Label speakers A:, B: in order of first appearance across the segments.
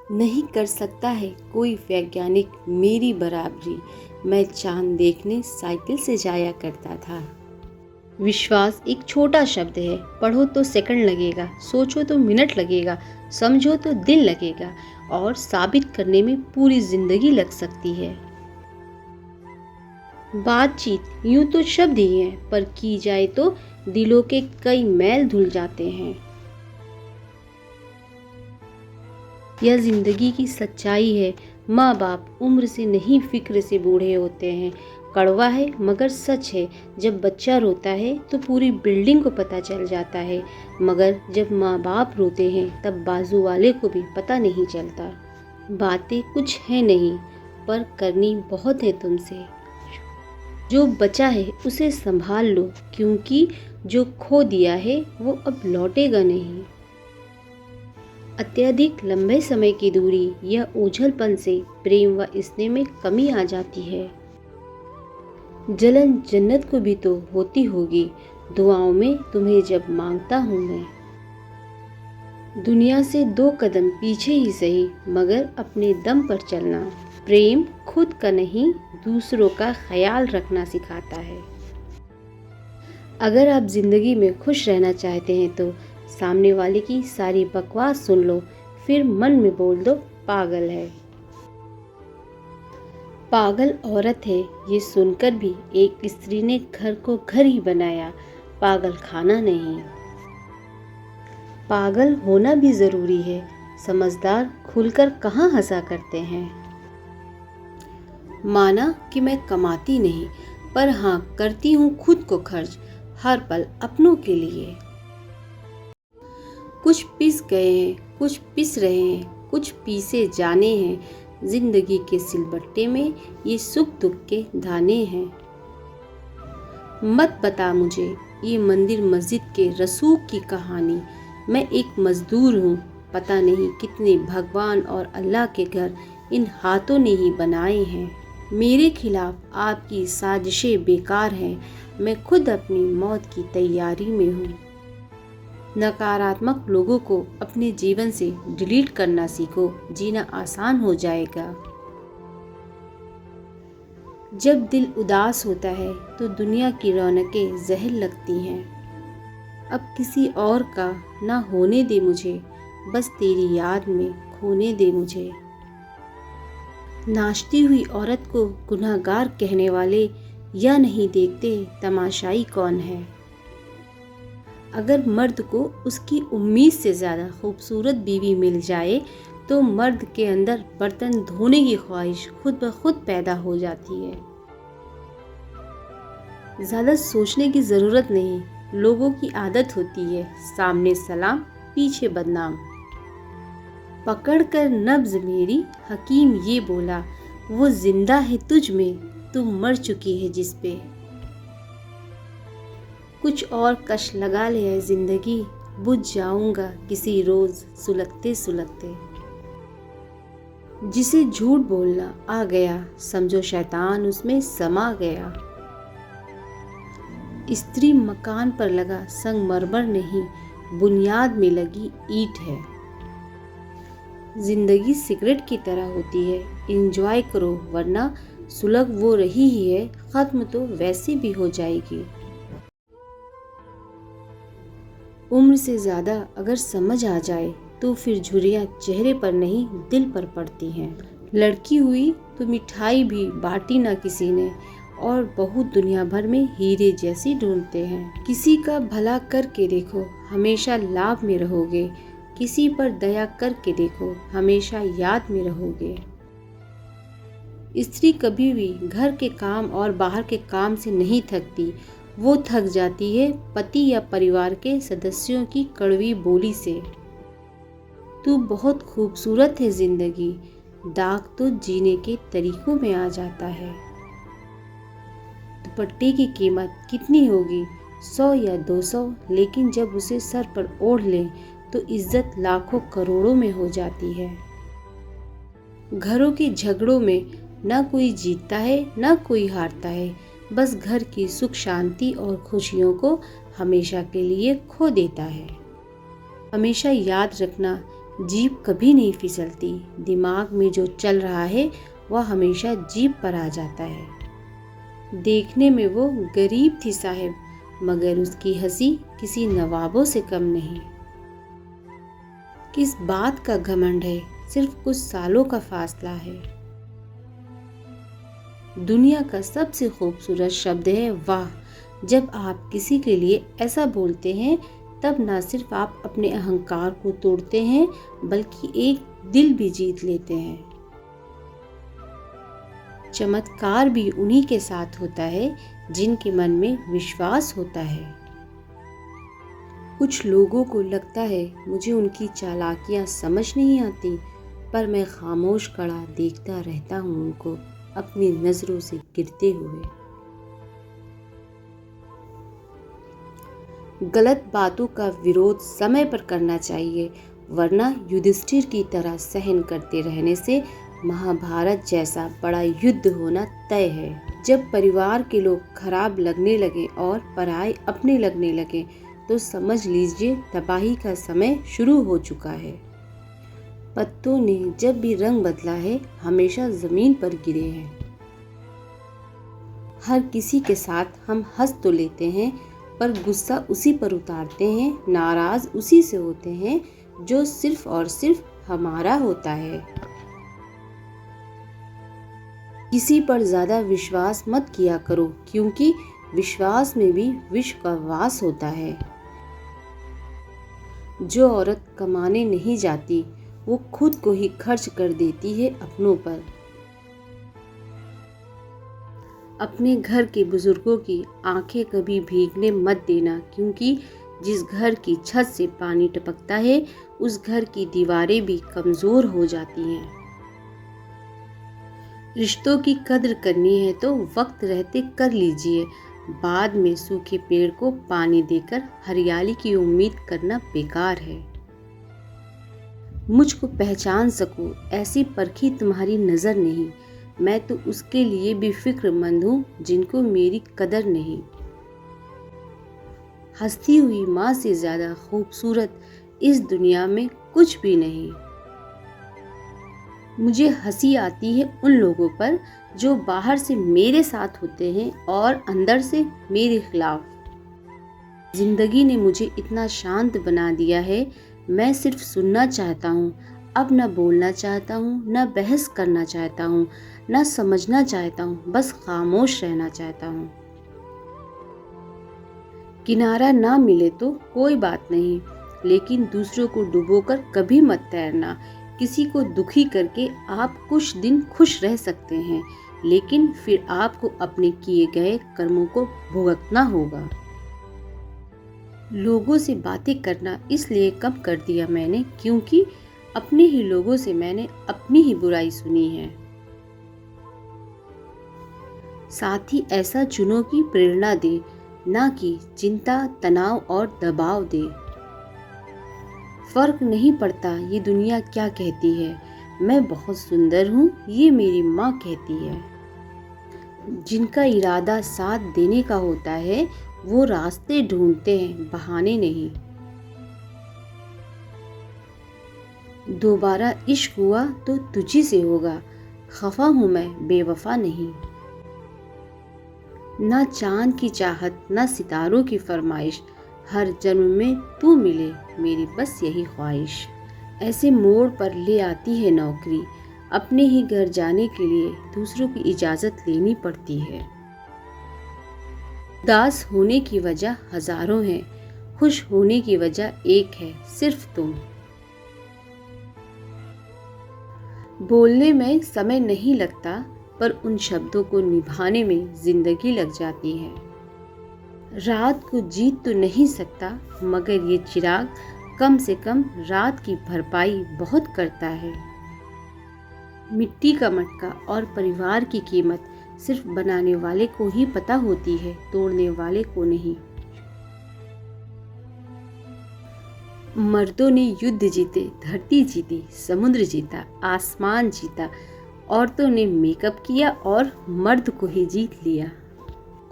A: नहीं कर सकता है कोई वैज्ञानिक मेरी बराबरी। मैं चांद देखने साइकिल से जाया करता था। विश्वास एक छोटा शब्द है। पढ़ो तो सेकंड लगेगा, सोचो तो मिनट लगेगा, समझो तो दिन लगेगा और साबित करने में पूरी जिंदगी लग सकती है। बातचीत यूं तो शब्द ही है, पर की जाए तो दिलों के कई मैल धुल जाते हैं। यह जिंदगी की सच्चाई है। माँ बाप उम्र से नहीं फिक्र से बूढ़े होते हैं। कड़वा है मगर सच है। जब बच्चा रोता है तो पूरी बिल्डिंग को पता चल जाता है, मगर जब माँ बाप रोते हैं तब बाजू वाले को भी पता नहीं चलता। बातें कुछ है नहीं, पर करनी बहुत है तुमसे। जो बचा है उसे संभाल लो, क्योंकि जो खो दिया है वो अब लौटेगा नहीं। अत्यधिक लंबे समय की दूरी या ओझलपन से प्रेम व स्नेह में कमी आ जाती है। जलन जन्नत को भी तो होती होगी, दुआओं में तुम्हें जब मांगता हूँ मैं। दुनिया से 2 कदम पीछे ही सही, मगर अपने दम पर चलना। प्रेम खुद का नहीं, दूसरों का ख्याल रखना सिखाता है। अगर आप जिंदगी में खुश रहना चाहते हैं तो सामने वाले की सारी बकवास सुन लो, फिर मन में बोल दो पागल है। पागल औरत है ये सुनकर भी एक स्त्री ने घर को घर ही बनाया, पागल खाना नहीं। पागल होना भी जरूरी है, समझदार खुलकर कहाँ हंसा करते हैं। माना कि मैं कमाती नहीं, पर हाँ करती हूँ खुद को खर्च, हर पल अपनों के लिए। कुछ पिस गए हैं, कुछ पिस रहे हैं, कुछ पीसे जाने हैं। जिंदगी के सिलबट्टे में ये सुख दुख के दाने हैं। मत बता मुझे ये मंदिर मस्जिद के रसूख की कहानी। मैं एक मजदूर हूँ, पता नहीं कितने भगवान और अल्लाह के घर इन हाथों ने ही बनाए हैं। मेरे खिलाफ आपकी साजिशें बेकार हैं, मैं खुद अपनी मौत की तैयारी में हूँ। नकारात्मक लोगों को अपने जीवन से डिलीट करना सीखो, जीना आसान हो जाएगा। जब दिल उदास होता है तो दुनिया की रौनकें जहर लगती हैं। अब किसी और का ना होने दे मुझे, बस तेरी याद में खोने दे मुझे। नाचती हुई औरत को गुनहगार कहने वाले या नहीं देखते तमाशाई कौन है। अगर मर्द को उसकी उम्मीद से ज़्यादा खूबसूरत बीवी मिल जाए तो मर्द के अंदर बर्तन धोने की ख्वाहिश खुद ब खुद पैदा हो जाती है। ज़्यादा सोचने की ज़रूरत नहीं, लोगों की आदत होती है सामने सलाम पीछे बदनाम। पकड़ कर नब्ज मेरी हकीम ये बोला, वो जिंदा है तुझ में, तू मर चुकी है जिस पे। कुछ और कश लगा ले है जिंदगी, बुझ जाऊंगा किसी रोज सुलगते सुलगते। जिसे झूठ बोलना आ गया, समझो शैतान उसमें समा गया। स्त्री मकान पर लगा संगमरमर नहीं, बुनियाद में लगी ईंट है। जिंदगी सिगरेट की तरह होती है, एंजॉय करो वरना सुलग वो रही ही है, खत्म तो वैसे भी हो जाएगी। उम्र से ज़्यादा अगर समझ आ जाए तो फिर झुर्रियाँ चेहरे पर नहीं दिल पर पड़ती हैं। लड़की हुई तो मिठाई भी बांटी ना किसी ने, और बहुत दुनिया भर में हीरे जैसी ढूंढते हैं। किसी का भला करके देखो, हमेशा लाभ में रहोगे। किसी पर दया करके देखो, हमेशा याद में रहोगे। स्त्री कभी भी घर के काम और बाहर के काम से नहीं थकती, वो थक जाती है पति या परिवार के सदस्यों की कड़वी बोली से। तू बहुत खूबसूरत है जिंदगी, दाग तो जीने के तरीकों में आ जाता है। दुपट्टे की कीमत कितनी होगी, 100 या 200, लेकिन जब उसे सर पर ओढ़ लें तो इज्जत लाखों करोड़ों में हो जाती है। घरों के झगड़ों में ना कोई जीतता है ना कोई हारता है, बस घर की सुख शांति और खुशियों को हमेशा के लिए खो देता है। हमेशा याद रखना जीभ कभी नहीं फिसलती, दिमाग में जो चल रहा है वह हमेशा जीभ पर आ जाता है। देखने में वो गरीब थी साहब, मगर उसकी हंसी किसी नवाबों से कम नहीं। किस बात का घमंड है, सिर्फ कुछ सालों का फासला है। दुनिया का सबसे खूबसूरत शब्द है वाह। जब आप किसी के लिए ऐसा बोलते हैं तब ना सिर्फ आप अपने अहंकार को तोड़ते हैं बल्कि एक दिल भी जीत लेते हैं। चमत्कार भी उन्हीं के साथ होता है जिनके मन में विश्वास होता है। कुछ लोगों को लगता है मुझे उनकी चालाकियां समझ नहीं आती, पर मैं खामोश खड़ा देखता रहता हूं उनको अपनी नजरों से गिरते हुए। गलत बातों का विरोध समय पर करना चाहिए, वरना युधिष्ठिर की तरह सहन करते रहने से महाभारत जैसा बड़ा युद्ध होना तय है। जब परिवार के लोग खराब लगने लगे और पराये अपने लगने लगे तो समझ लीजिए तबाही का समय शुरू हो चुका है। पत्तों ने जब भी रंग बदला है हमेशा जमीन पर गिरे हैं। हर किसी के साथ हम हंस तो लेते हैं पर गुस्सा उसी पर उतारते हैं, नाराज उसी से होते हैं जो सिर्फ और सिर्फ हमारा होता है। किसी पर ज्यादा विश्वास मत किया करो, क्योंकि विश्वास में भी विष का वास होता है। जो औरत कमाने नहीं जाती वो खुद को ही खर्च कर देती है अपनों पर। अपने घर के बुजुर्गों की आंखें कभी भीगने मत देना, क्योंकि जिस घर की छत से पानी टपकता है उस घर की दीवारें भी कमजोर हो जाती हैं। रिश्तों की कद्र करनी है तो वक्त रहते कर लीजिए, बाद में सूखे पेड़ को पानी देकर हरियाली की उम्मीद करना बेकार है। मुझको पहचान सको ऐसी परखी तुम्हारी नजर नहीं, मैं तो उसके लिए भी फिक्रमंद हूँ जिनको मेरी कदर नहीं। हंसती हुई माँ से ज्यादा खूबसूरत इस दुनिया में कुछ भी नहीं। मुझे हंसी आती है उन लोगों पर जो बाहर से मेरे साथ होते हैं और अंदर से मेरे खिलाफ। जिंदगी ने मुझे इतना शांत बना दिया है, मैं सिर्फ सुनना चाहता हूँ, अब न बोलना चाहता हूँ, न बहस करना चाहता हूँ, न समझना चाहता हूँ, बस खामोश रहना चाहता हूँ। किनारा ना मिले तो कोई बात नहीं, लेकिन दूसरों को डुबोकर कभी मत तैरना। किसी को दुखी करके आप कुछ दिन खुश रह सकते हैं, लेकिन फिर आपको अपने किए गए कर्मों को भुगतना होगा। लोगों से बातें करना इसलिए कम कर दिया मैंने, क्योंकि अपने ही लोगों से मैंने अपनी ही बुराई सुनी है। साथी ऐसा चुनो कि प्रेरणा दे, ना कि चिंता, तनाव और दबाव दे। फर्क नहीं पड़ता ये दुनिया क्या कहती है, मैं बहुत सुंदर हूँ ये मेरी माँ कहती है। जिनका इरादा साथ देने का होता है वो रास्ते ढूंढते हैं, बहाने नहीं। दोबारा इश्क हुआ तो तुझी से होगा, खफा हूँ मैं बेवफा नहीं। ना चांद की चाहत ना सितारों की फरमाइश, हर जन्म में तू मिले मेरी बस यही ख्वाहिश। ऐसे मोड़ पर ले आती है नौकरी, अपने ही घर जाने के लिए दूसरों की इजाजत लेनी पड़ती है। उदास होने की वजह हजारों है, खुश होने की वजह एक है, सिर्फ तुम। बोलने में समय नहीं लगता, पर उन शब्दों को निभाने में जिंदगी लग जाती है। रात को जीत तो नहीं सकता, मगर ये चिराग कम से कम रात की भरपाई बहुत करता है। मिट्टी का मटका और परिवार की कीमत सिर्फ बनाने वाले को ही पता होती है, तोड़ने वाले को नहीं। मर्दों ने युद्ध जीते, धरती जीती, समुद्र जीता, आसमान जीता। औरतों ने मेकअप किया और मर्द को ही जीत लिया।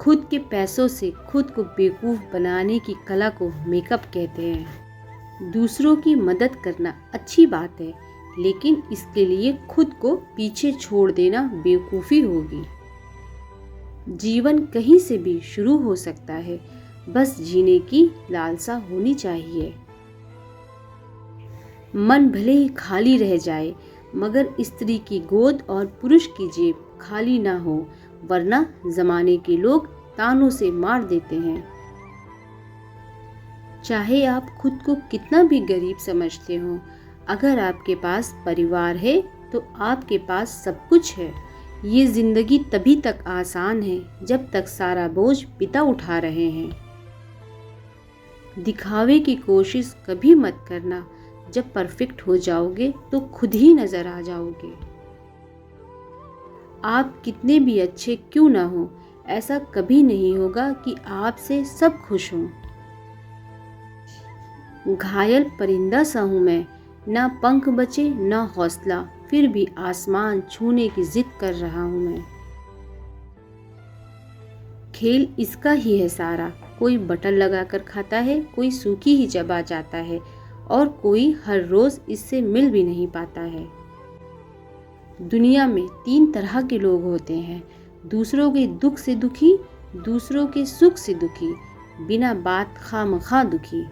A: खुद के पैसों से खुद को बेवकूफ बनाने की कला को मेकअप कहते हैं। दूसरों की मदद करना अच्छी बात है, लेकिन इसके लिए खुद को पीछे छोड़ देना बेवकूफ़ी होगी। जीवन कहीं से भी शुरू हो सकता है, बस जीने की लालसा होनी चाहिए। मन भले ही खाली रह जाए, मगर स्त्री की गोद और पुरुष की जेब खाली ना हो, वरना जमाने के लोग तानों से मार देते हैं। चाहे आप खुद को कितना भी गरीब समझते हो, अगर आपके पास परिवार है तो आपके पास सब कुछ है। ये जिंदगी तभी तक आसान है जब तक सारा बोझ पिता उठा रहे हैं। दिखावे की कोशिश कभी मत करना, जब परफेक्ट हो जाओगे तो खुद ही नजर आ जाओगे। आप कितने भी अच्छे क्यों ना हो, ऐसा कभी नहीं होगा कि आपसे सब खुश हों। घायल परिंदा सा हूँ मैं, ना पंख बचे ना हौसला, फिर भी आसमान छूने की जिद कर रहा हूँ मैं। खेल इसका ही है सारा, कोई बटन लगाकर खाता है, कोई सूखी ही चबा जाता है और कोई हर रोज इससे मिल भी नहीं पाता है। दुनिया में 3 तरह के लोग होते हैं, दूसरों के दुख से दुखी, दूसरों के सुख से दुखी, बिना बात खामखा दुखी।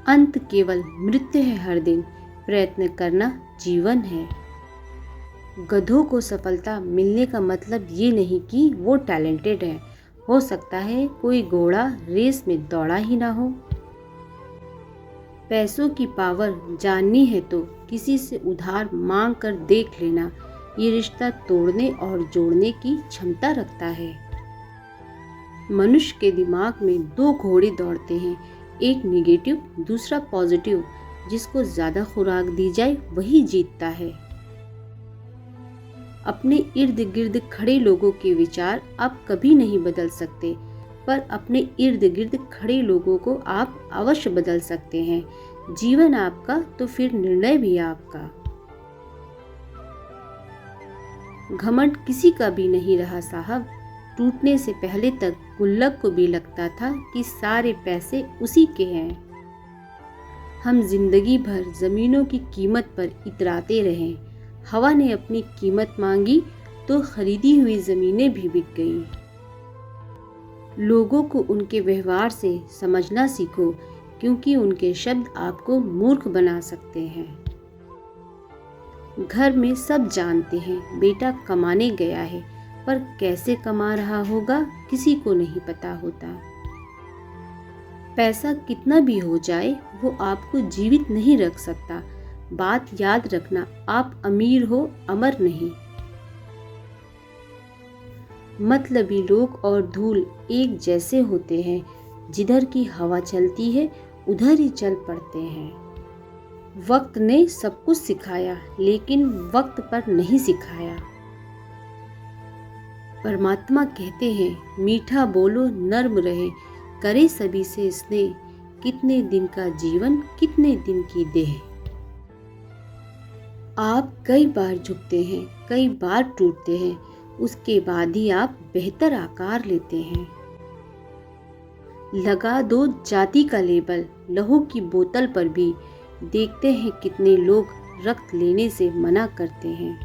A: अंत केवल मृत्यु है हर दिन, प्रयत्न करना जीवन है। गधों को सफलता मिलने का मतलब ये नहीं कि वो टैलेंटेड है, हो सकता है कोई घोड़ा रेस में दौड़ा ही ना हो। पैसों की पावर जाननी है तो किसी से उधार मांग कर देख लेना, ये रिश्ता तोड़ने और जोड़ने की क्षमता रखता है। मनुष्य के दिमाग में 2 घोड़े दौड़ते हैं, एक निगेटिव दूसरा पॉजिटिव। जिसको ज्यादा खुराक दी जाए वही जीतता है। अपने इर्द गिर्द खड़े लोगों के विचार आप कभी नहीं बदल सकते, पर अपने इर्द गिर्द खड़े लोगों को आप अवश्य बदल सकते हैं। जीवन आपका तो फिर निर्णय भी आपका। घमंड किसी का भी नहीं रहा साहब, टूटने से पहले तक गुल्लक को भी लगता था कि सारे पैसे उसी के हैं। हम जिंदगी भर जमीनों की कीमत पर इतराते रहे, हवा ने अपनी कीमत मांगी तो खरीदी हुई जमीनें भी बिक गई। लोगों को उनके व्यवहार से समझना सीखो, क्योंकि उनके शब्द आपको मूर्ख बना सकते हैं। घर में सब जानते हैं बेटा कमाने गया है, पर कैसे कमा रहा होगा किसी को नहीं पता होता। पैसा कितना भी हो जाए वो आपको जीवित नहीं रख सकता। बात याद रखना, आप अमीर हो अमर नहीं। मतलबी लोग और धूल एक जैसे होते हैं, जिधर की हवा चलती है उधर ही चल पड़ते हैं। वक्त ने सब कुछ सिखाया, लेकिन वक्त पर नहीं सिखाया। परमात्मा कहते हैं मीठा बोलो नर्म रहे, करे सभी से स्नेह, कितने दिन का जीवन कितने दिन की देह। आप कई बार झुकते हैं, कई बार टूटते हैं, उसके बाद ही आप बेहतर आकार लेते हैं। लगा दो जाति का लेबल लहू की बोतल पर भी, देखते हैं कितने लोग रक्त लेने से मना करते हैं।